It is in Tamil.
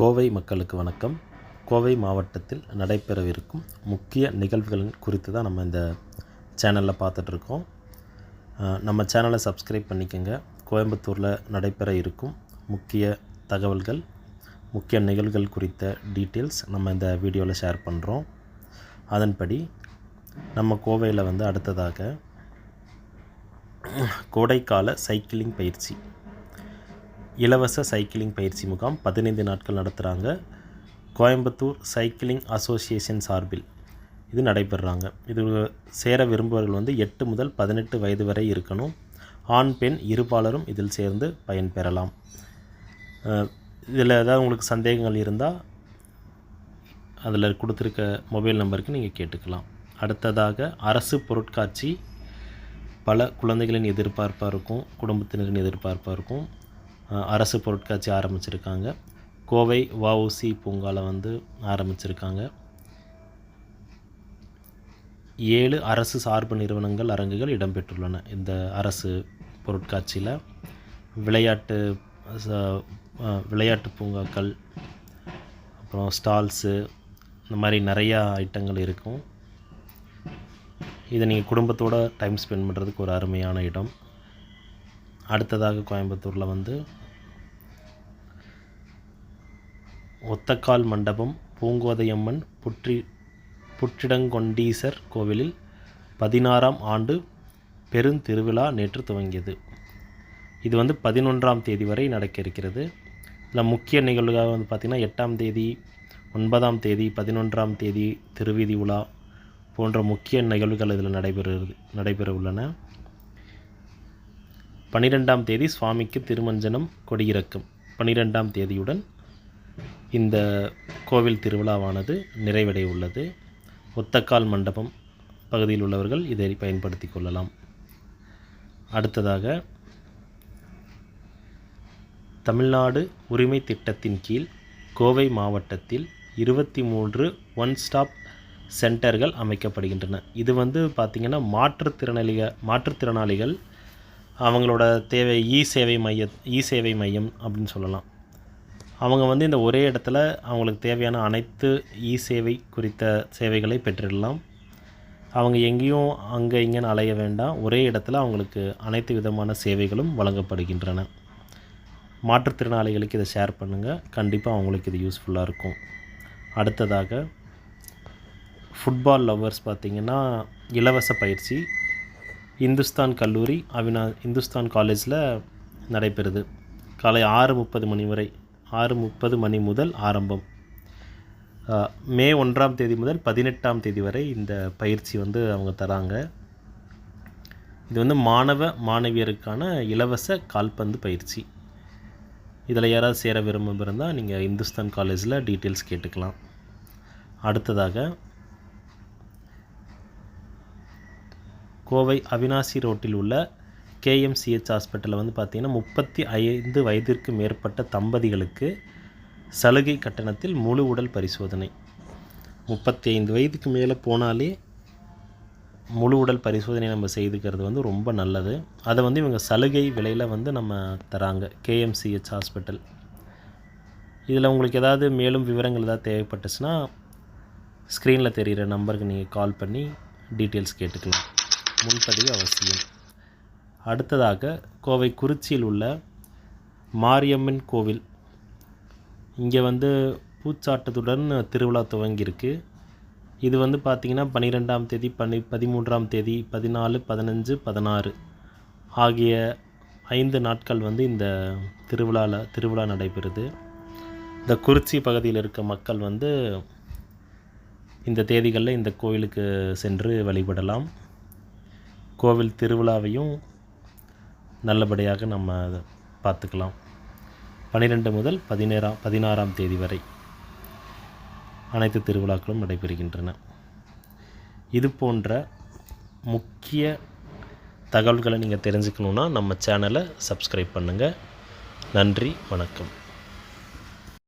கோவை மக்களுக்கு வணக்கம். கோவை மாவட்டத்தில் நடைபெறவிருக்கும் முக்கிய நிகழ்வுகள் குறித்து தான் நம்ம இந்த சேனலில் பார்த்துட்ருக்கோம். நம்ம சேனலை சப்ஸ்கிரைப் பண்ணிக்கோங்க. கோயம்புத்தூரில் நடைபெற இருக்கும் முக்கிய தகவல்கள், முக்கிய நிகழ்வுகள் குறித்த டீட்டெயில்ஸ் நம்ம இந்த வீடியோவில் ஷேர் பண்ணுறோம். அதன்படி நம்ம கோவையில் அடுத்ததாக கோடைக்கால சைக்கிளிங் பயிற்சி, இலவச சைக்கிளிங் பயிற்சி முகாம் 15 நாட்கள் நடத்துகிறாங்க. கோயம்புத்தூர் சைக்கிளிங் அசோசியேஷன் சார்பில் இது நடைபெறுறாங்க. இது சேர விரும்புபவர்கள் 8 முதல் 18 வயது வரை இருக்கணும். ஆண் பெண் இருபாலரும் இதில் சேர்ந்து பயன்பெறலாம். இதில் ஏதாவது உங்களுக்கு சந்தேகங்கள் இருந்தால் அதில் கொடுத்துருக்க மொபைல் நம்பருக்கு நீங்கள் கேட்டுக்கலாம். அடுத்ததாக அரசு பொருட்காட்சி பல குழந்தைகளின் எதிர்பார்ப்பாக இருக்கும், குடும்பத்தினரின் எதிர்பார்ப்பாக இருக்கும். அரசு பொருட்காட்சி ஆரம்பிச்சிருக்காங்க. கோவை வஉசி பூங்காவில் ஆரம்பிச்சிருக்காங்க. 7 அரசு சார்பு நிறுவனங்கள் அரங்குகள் இடம்பெற்றுள்ளன. இந்த அரசு பொருட்காட்சியில் விளையாட்டு பூங்காக்கள், அப்புறம் ஸ்டால்ஸு, இந்த மாதிரி நிறையா ஐட்டங்கள் இருக்கும். இதை நீங்கள் குடும்பத்தோடு டைம் ஸ்பெண்ட் பண்ணுறதுக்கு ஒரு அருமையான இடம். அடுத்ததாக கோயம்புத்தூரில் ஒத்தக்கால் மண்டபம் பூங்கோதையம்மன் புற்றிடங்கொண்டீசர் கோவிலில் 16ஆம் ஆண்டு பெருந்திருவிழா நேற்று துவங்கியது. இது 11ஆம் தேதி வரை நடக்க இருக்கிறது. இதில் முக்கிய நிகழ்வுகள் பார்த்திங்கன்னா 8ஆம் தேதி, 9ஆம் தேதி, 11ஆம் தேதி திருவீதி உலா போன்ற முக்கிய நிகழ்வுகள் இதில் நடைபெற உள்ளன. 12ஆம் தேதி சுவாமிக்கு திருமஞ்சனம் கொடியிறக்கம். 12ஆம் தேதியுடன் இந்த கோவில் திருவிழாவானது நிறைவடைய உள்ளது. ஒத்தக்கால் மண்டபம் பகுதியில் உள்ளவர்கள் இதை பயன்படுத்தி கொள்ளலாம். அடுத்ததாக தமிழ்நாடு உரிமை திட்டத்தின் கீழ் கோவை மாவட்டத்தில் 23 ஒன் ஸ்டாப் சென்டர்கள் அமைக்கப்படுகின்றன. இது பார்த்திங்கன்னா மாற்றுத்திறனாளிகள் அவங்களோட தேவை இ சேவை மையம் அப்படின்னு சொல்லலாம். அவங்க இந்த ஒரே இடத்துல அவங்களுக்கு தேவையான அனைத்து இ சேவை குறித்த சேவைகளை பெற்றிடலாம். அவங்க எங்கேயும் அங்கே இங்கேன்னு அலைய வேண்டாம். ஒரே இடத்துல அவங்களுக்கு அனைத்து விதமான சேவைகளும் வழங்கப்படுகின்றன. மாற்றுத்திறனாளிகளுக்கு இதை ஷேர் பண்ணுங்கள். கண்டிப்பாக அவங்களுக்கு இது யூஸ்ஃபுல்லாக இருக்கும். அடுத்ததாக ஃபுட்பால் லவ்வர்ஸ் பார்த்திங்கன்னா இலவச பயிற்சி இந்துஸ்தான் கல்லூரி இந்துஸ்தான் காலேஜில் நடைபெறுது. காலை 6:30 மணி வரை, 6:30 மணி முதல் ஆரம்பம். மே 1ஆம் தேதி முதல் 18ஆம் தேதி வரை இந்த பயிற்சி அவங்க தராங்க. இது மாணவ மாணவியருக்கான இலவச கால்பந்து பயிற்சி. இதில் யாராவது சேர விரும்பியிருந்தால் நீங்கள் இந்துஸ்தான் காலேஜில் டீட்டெயில்ஸ் கேட்டுக்கலாம். அடுத்ததாக கோவை அவினாசி ரோட்டில் உள்ள KMCH ஹாஸ்பிட்டலில் பார்த்திங்கன்னா 35 வயதிற்கு மேற்பட்ட தம்பதிகளுக்கு சலுகை கட்டணத்தில் முழு உடல் பரிசோதனை. 35 வயதுக்கு மேலே போனாலே முழு உடல் பரிசோதனை நம்ம செய்துக்கிறது ரொம்ப நல்லது. அதை இவங்க சலுகை விலையில் நம்ம தராங்க, KMCH ஹாஸ்பிட்டல். இதில் உங்களுக்கு ஏதாவது மேலும் விவரங்கள் ஏதாவது தேவைப்பட்டுச்சுன்னா ஸ்க்ரீனில் தெரிகிற நம்பருக்கு நீங்கள் கால் பண்ணி டீட்டெயில்ஸ் கேட்டுக்கலாம். முன்பதிவு அவசியம். அடுத்ததாக கோவை குறிச்சியில் உள்ள மாரியம்மன் கோவில், இங்கே பூச்சாட்டத்துடன் திருவிழா துவங்கியிருக்கு. இது பார்த்திங்கன்னா 12ஆம் தேதி, 13ஆம் தேதி, 14, 15, 16 ஆகிய 5 நாட்கள் இந்த திருவிழா நடைபெறுது. இந்த குறிச்சி பகுதியில் இருக்க மக்கள் இந்த தேதிகளில் இந்த கோவிலுக்கு சென்று வழிபடலாம். கோவில் திருவிழாவையும் நல்லபடியாக நம்ம பார்த்துக்கலாம். 12 முதல் 16ஆம் தேதி வரை அனைத்து திருவிழாக்களும் நடைபெறுகின்றன. இது போன்ற முக்கிய தகவல்களை நீங்கள் தெரிஞ்சுக்கணுன்னா நம்ம சேனலை சப்ஸ்கிரைப் பண்ணுங்கள். நன்றி, வணக்கம்.